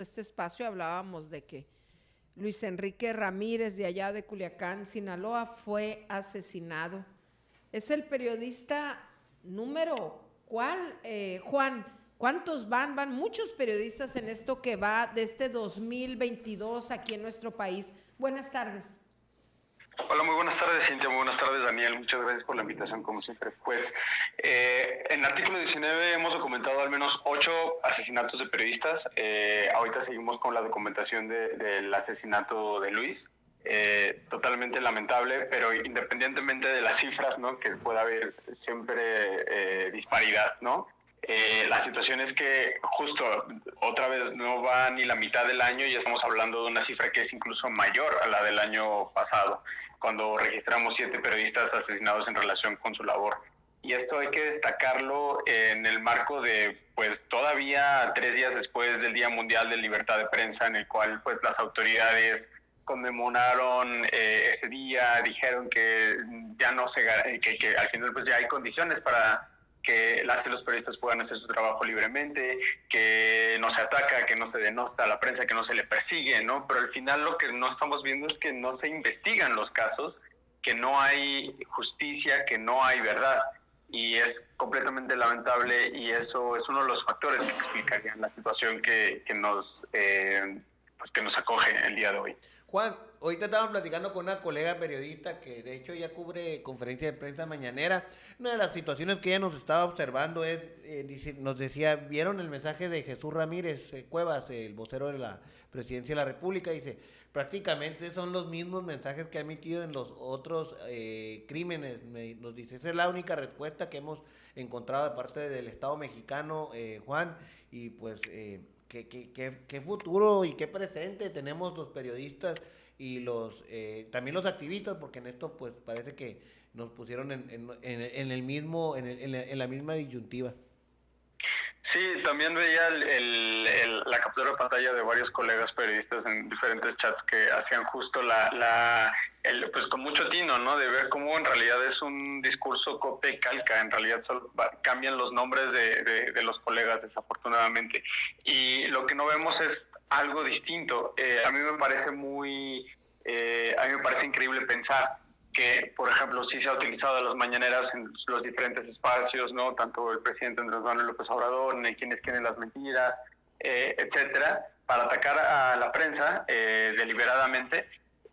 este espacio hablábamos de que Luis Enrique Ramírez de allá de Culiacán, Sinaloa, fue asesinado. Es el periodista número ¿cuál? Juan, ¿cuántos van? Van muchos periodistas en esto que va de este 2022 aquí en nuestro país. Buenas tardes. Hola, muy buenas tardes, Cintia, muy buenas tardes, Daniel, muchas gracias por la invitación, como siempre. Pues, en el artículo 19 hemos documentado al menos 8 asesinatos de periodistas. Ahorita seguimos con la documentación del asesinato de Luis. Totalmente lamentable, pero independientemente de las cifras, ¿no?, que pueda haber siempre disparidad, ¿no? La situación es que justo otra vez no va ni la mitad del año y estamos hablando de una cifra que es incluso mayor a la del año pasado, cuando registramos 7 periodistas asesinados en relación con su labor. Y esto hay que destacarlo en el marco de, pues, todavía 3 días después del Día Mundial de Libertad de Prensa, en el cual, pues, las autoridades conmemoraron ese día, dijeron que ya no se, que al final, pues, ya hay condiciones para que las y los periodistas puedan hacer su trabajo libremente, que no se ataca, que no se denosta a la prensa, que no se le persigue, ¿no? Pero al final lo que no estamos viendo es que no se investigan los casos, que no hay justicia, que no hay verdad. Y es completamente lamentable y eso es uno de los factores que explicarían la situación que nos acoge el día de hoy. Juan, ahorita estábamos platicando con una colega periodista que de hecho ya cubre conferencia de prensa mañanera. Una de las situaciones que ella nos estaba observando es, nos decía, ¿vieron el mensaje de Jesús Ramírez Cuevas, el vocero de la Presidencia de la República? Dice, prácticamente son los mismos mensajes que ha emitido en los otros crímenes. Nos dice, esa es la única respuesta que hemos encontrado de parte del Estado mexicano, Juan, y pues... ¿Qué futuro y qué presente tenemos los periodistas y también los activistas? Porque en esto pues parece que nos pusieron en el mismo, en la misma disyuntiva. Sí, también veía la captura de pantalla de varios colegas periodistas en diferentes chats que hacían justo pues con mucho tino, ¿no? De ver cómo en realidad es un discurso copia y calca, en realidad solo cambian los nombres de los colegas, desafortunadamente. Y lo que no vemos es algo distinto. A mí me parece increíble pensar que, por ejemplo, sí se ha utilizado las mañaneras en los diferentes espacios, ¿no? Tanto el presidente Andrés Manuel López Obrador, en quienes quieren las mentiras, etcétera, para atacar a la prensa deliberadamente,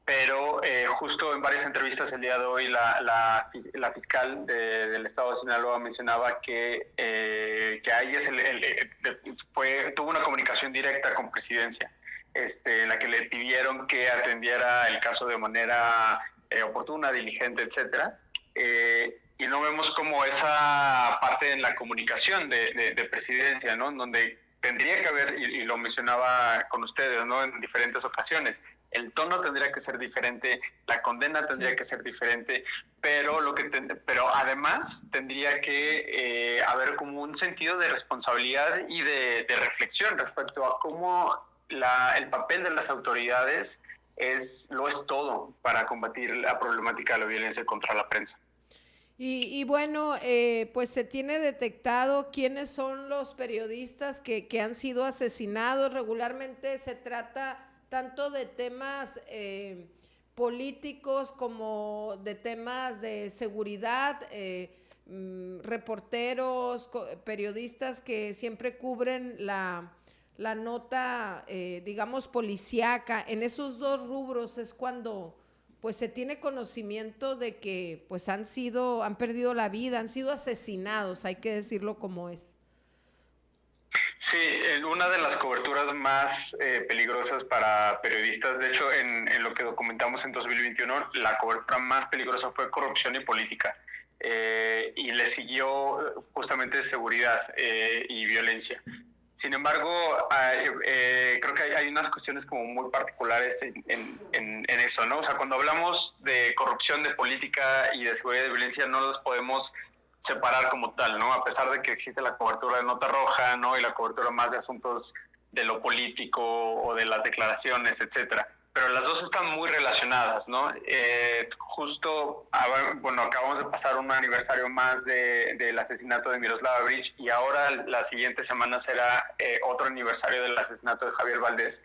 pero justo en varias entrevistas el día de hoy la fiscal del estado de Sinaloa mencionaba que a ella tuvo una comunicación directa con Presidencia, en la que le pidieron que atendiera el caso de manera oportuna, diligente, etcétera. Y no vemos como esa parte en la comunicación de Presidencia, ¿no? Donde tendría que haber, y lo mencionaba con ustedes, ¿no?, en diferentes ocasiones, el tono tendría que ser diferente, la condena tendría que ser diferente, pero además tendría que haber como un sentido de responsabilidad y de reflexión respecto a cómo el papel de las autoridades lo es todo para combatir la problemática de la violencia contra la prensa. Y bueno, pues se tiene detectado quiénes son los periodistas que han sido asesinados. Regularmente se trata tanto de temas políticos como de temas de seguridad, reporteros, periodistas que siempre cubren la nota, digamos, policíaca. En esos dos rubros es cuando pues se tiene conocimiento de que pues han perdido la vida, han sido asesinados, hay que decirlo como es. Sí, una de las coberturas más peligrosas para periodistas, de hecho en lo que documentamos en 2021, la cobertura más peligrosa fue corrupción y política, y le siguió justamente seguridad y violencia. Sin embargo, creo que hay unas cuestiones como muy particulares en eso, ¿no? O sea, cuando hablamos de corrupción, de política y de seguridad y de violencia, no los podemos separar como tal, ¿no? A pesar de que existe la cobertura de nota roja, ¿no?, y la cobertura más de asuntos de lo político o de las declaraciones, etcétera. Pero las dos están muy relacionadas, ¿no? Justo, bueno, acabamos de pasar un aniversario más del asesinato de Miroslava Breach y ahora la siguiente semana será otro aniversario del asesinato de Javier Valdés.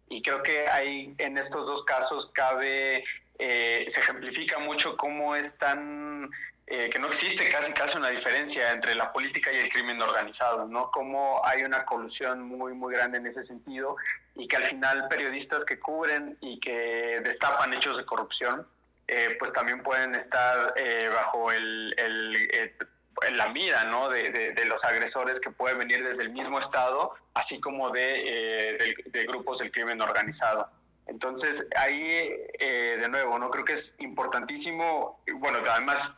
Y creo que ahí en estos dos casos se ejemplifica mucho cómo es tan... que no existe casi una diferencia entre la política y el crimen organizado, ¿no? Cómo hay una colusión muy grande en ese sentido y que al final periodistas que cubren y que destapan hechos de corrupción, pues también pueden estar bajo la mira, ¿no? de los agresores que pueden venir desde el mismo estado, así como de grupos del crimen organizado. Entonces, ahí, de nuevo, ¿no? Creo que es importantísimo, bueno, además,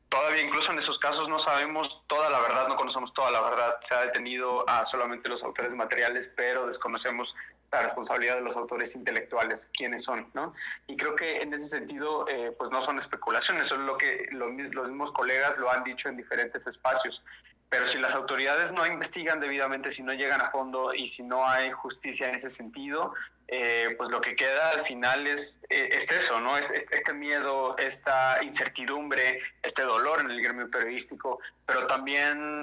todavía incluso en esos casos no sabemos toda la verdad, no conocemos toda la verdad. Se ha detenido a solamente los autores materiales, pero desconocemos la responsabilidad de los autores intelectuales, quiénes son, ¿no? Y creo que en ese sentido, pues no son especulaciones, son lo que los mismos colegas lo han dicho en diferentes espacios. Pero si las autoridades no investigan debidamente, si no llegan a fondo y si no hay justicia en ese sentido, pues lo que queda al final es eso, ¿no? Es este miedo, esta incertidumbre, este dolor en el gremio periodístico, pero también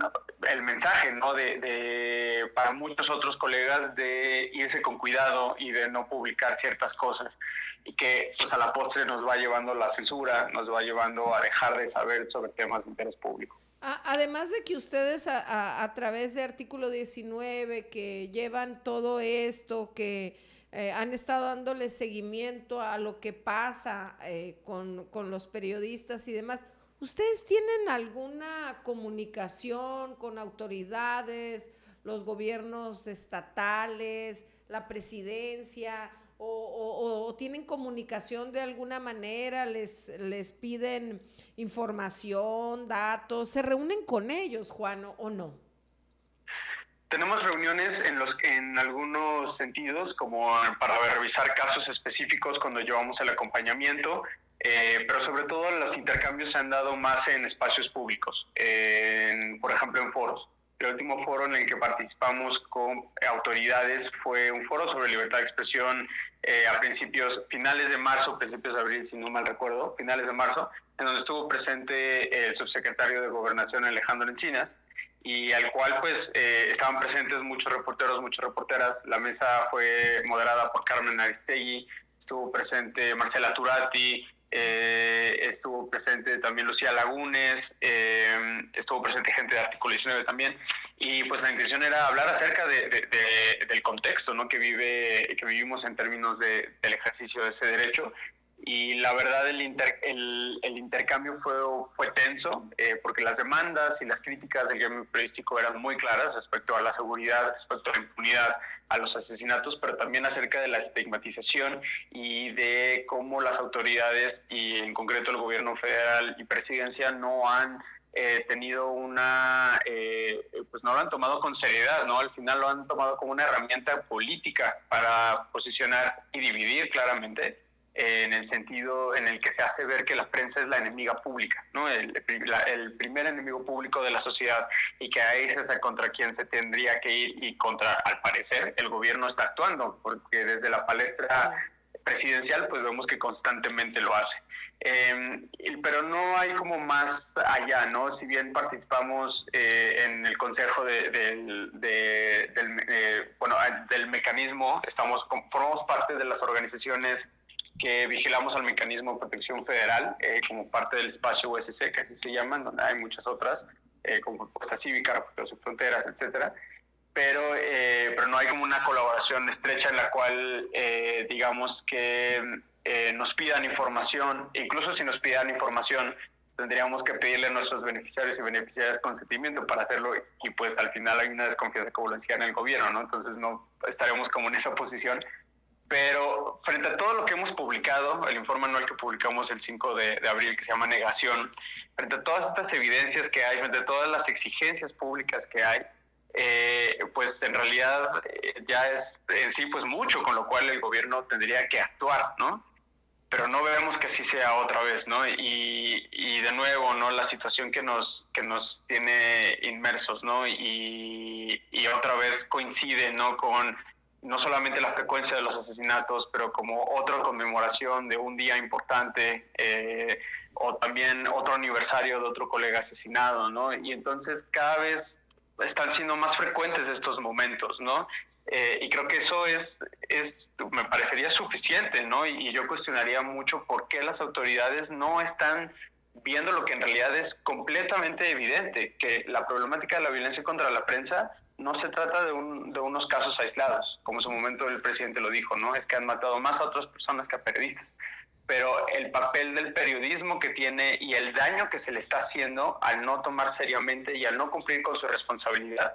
el mensaje, ¿no? Para muchos otros colegas de irse con cuidado y de no publicar ciertas cosas, y que pues a la postre nos va llevando a la censura, nos va llevando a dejar de saber sobre temas de interés público. Además de que ustedes a través de Artículo 19, que llevan todo esto, que han estado dándole seguimiento a lo que pasa con los periodistas y demás, ¿ustedes tienen alguna comunicación con autoridades, los gobiernos estatales, la presidencia, o tienen comunicación de alguna manera, les piden información, datos, se reúnen con ellos, Juan, o no? Tenemos reuniones en algunos sentidos, como para revisar casos específicos cuando llevamos el acompañamiento, pero sobre todo los intercambios se han dado más en espacios públicos, por ejemplo en foros. El último foro en el que participamos con autoridades fue un foro sobre libertad de expresión a finales de marzo, principios de abril, si no mal recuerdo, finales de marzo, en donde estuvo presente el subsecretario de Gobernación Alejandro Encinas, y al cual pues estaban presentes muchos reporteros, muchas reporteras. La mesa fue moderada por Carmen Aristegui, estuvo presente Marcela Turati, estuvo presente también Lucía Lagunes, estuvo presente gente de Artículo 19 también, y pues la intención era hablar acerca del contexto, ¿no? que vivimos en términos del ejercicio de ese derecho. Y la verdad el intercambio fue tenso, porque las demandas y las críticas del gremio periodístico eran muy claras respecto a la seguridad, respecto a la impunidad, a los asesinatos, pero también acerca de la estigmatización y de cómo las autoridades, y en concreto el gobierno federal y presidencia, no han tenido pues no lo han tomado con seriedad, ¿no? Al final lo han tomado como una herramienta política para posicionar y dividir claramente, en el sentido en el que se hace ver que la prensa es la enemiga pública, ¿no? El primer enemigo público de la sociedad, y que a ese es contra quien se tendría que ir, y contra, al parecer, el gobierno está actuando, porque desde la palestra presidencial pues vemos que constantemente lo hace. Pero no hay como más allá, ¿no? Si bien participamos en el consejo del mecanismo, formamos parte de las organizaciones que vigilamos al mecanismo de protección federal, como parte del espacio USC, que así se llaman, donde hay muchas otras, como Propuesta Cívica, Reporteros Sin Fronteras, etcétera. Pero no hay como una colaboración estrecha en la cual, digamos que nos pidan información. Incluso si nos pidan información, tendríamos que pedirle a nuestros beneficiarios y beneficiarias consentimiento para hacerlo, y pues al final hay una desconfianza, como lo decía, en el gobierno, ¿no? Entonces no estaremos como en esa posición. Pero frente a todo lo que hemos publicado, el informe anual que publicamos el 5 de abril, que se llama Negación, frente a todas estas evidencias que hay, frente a todas las exigencias públicas que hay, pues en realidad ya es en sí pues mucho, con lo cual el gobierno tendría que actuar, ¿no? Pero no vemos que así sea otra vez, ¿no? Y de nuevo, ¿no? La situación que nos tiene inmersos, ¿no? Y otra vez coincide, ¿no? Con no solamente la frecuencia de los asesinatos, pero como otra conmemoración de un día importante, o también otro aniversario de otro colega asesinado, ¿no? Y entonces cada vez están siendo más frecuentes estos momentos, ¿no? Y creo que eso me parecería suficiente, ¿no? Y yo cuestionaría mucho por qué las autoridades no están viendo lo que en realidad es completamente evidente, que la problemática de la violencia contra la prensa no se trata de unos casos aislados, como en su momento el presidente lo dijo, ¿no? Es que han matado más a otras personas que a periodistas. Pero el papel del periodismo que tiene y el daño que se le está haciendo al no tomar seriamente y al no cumplir con su responsabilidad,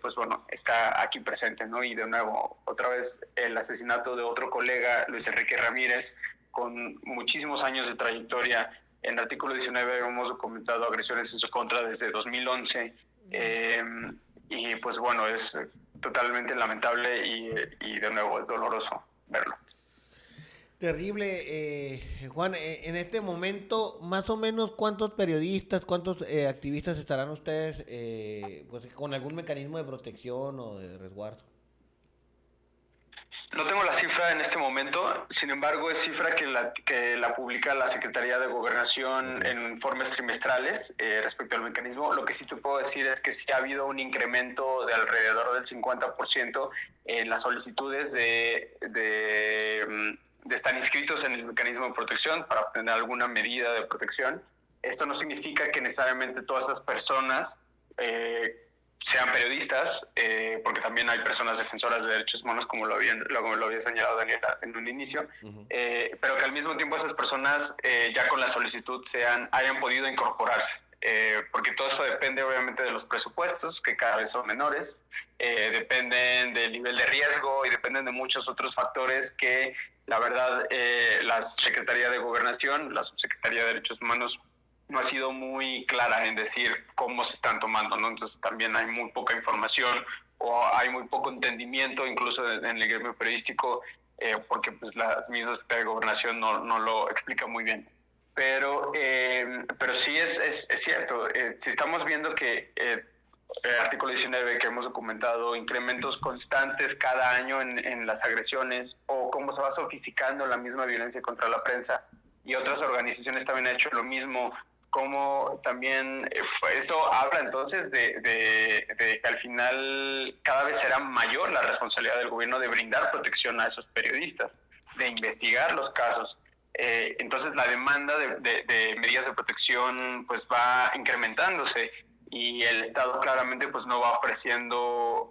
pues bueno, está aquí presente, ¿no? Y de nuevo, otra vez, el asesinato de otro colega, Luis Enrique Ramírez, con muchísimos años de trayectoria. En el artículo 19 hemos documentado agresiones en su contra desde 2011, y pues bueno, es totalmente lamentable y de nuevo es doloroso verlo. Terrible, Juan. En este momento, más o menos, ¿cuántos periodistas, cuántos activistas estarán ustedes pues, con algún mecanismo de protección o de resguardo? No tengo la cifra en este momento, sin embargo es cifra que la publica la Secretaría de Gobernación en informes trimestrales respecto al mecanismo. Lo que sí te puedo decir es que sí ha habido un incremento de alrededor del 50% en las solicitudes de estar inscritos en el mecanismo de protección para obtener alguna medida de protección. Esto no significa que necesariamente todas esas personas sean periodistas, porque también hay personas defensoras de derechos humanos, como lo había señalado Daniela en un inicio, pero que al mismo tiempo esas personas ya con la solicitud hayan podido incorporarse, porque todo eso depende obviamente de los presupuestos, que cada vez son menores, dependen del nivel de riesgo y dependen de muchos otros factores que la verdad la Secretaría de Gobernación, la Subsecretaría de Derechos Humanos, no ha sido muy clara en decir cómo se están tomando, ¿no? Entonces también hay muy poca información o hay muy poco entendimiento, incluso en el gremio periodístico, porque pues la misma Secretaría de Gobernación no lo explica muy bien. Pero sí es cierto, si estamos viendo que el artículo 19 que hemos documentado, incrementos constantes cada año en las agresiones, o cómo se va sofisticando la misma violencia contra la prensa, y otras organizaciones también han hecho lo mismo, como también eso habla entonces de que al final cada vez será mayor la responsabilidad del gobierno de brindar protección a esos periodistas, de investigar los casos. Entonces la demanda de medidas de protección pues va incrementándose, y el Estado claramente pues no va ofreciendo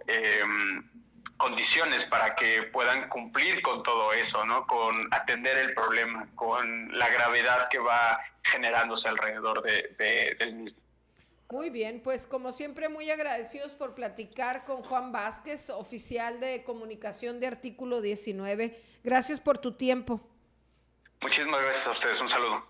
condiciones para que puedan cumplir con todo eso, ¿no? Con atender el problema, con la gravedad que va generándose alrededor del mismo. Muy bien, pues como siempre muy agradecidos por platicar con Juan Vázquez, oficial de comunicación de Artículo 19. Gracias por tu tiempo. Muchísimas gracias a ustedes, un saludo.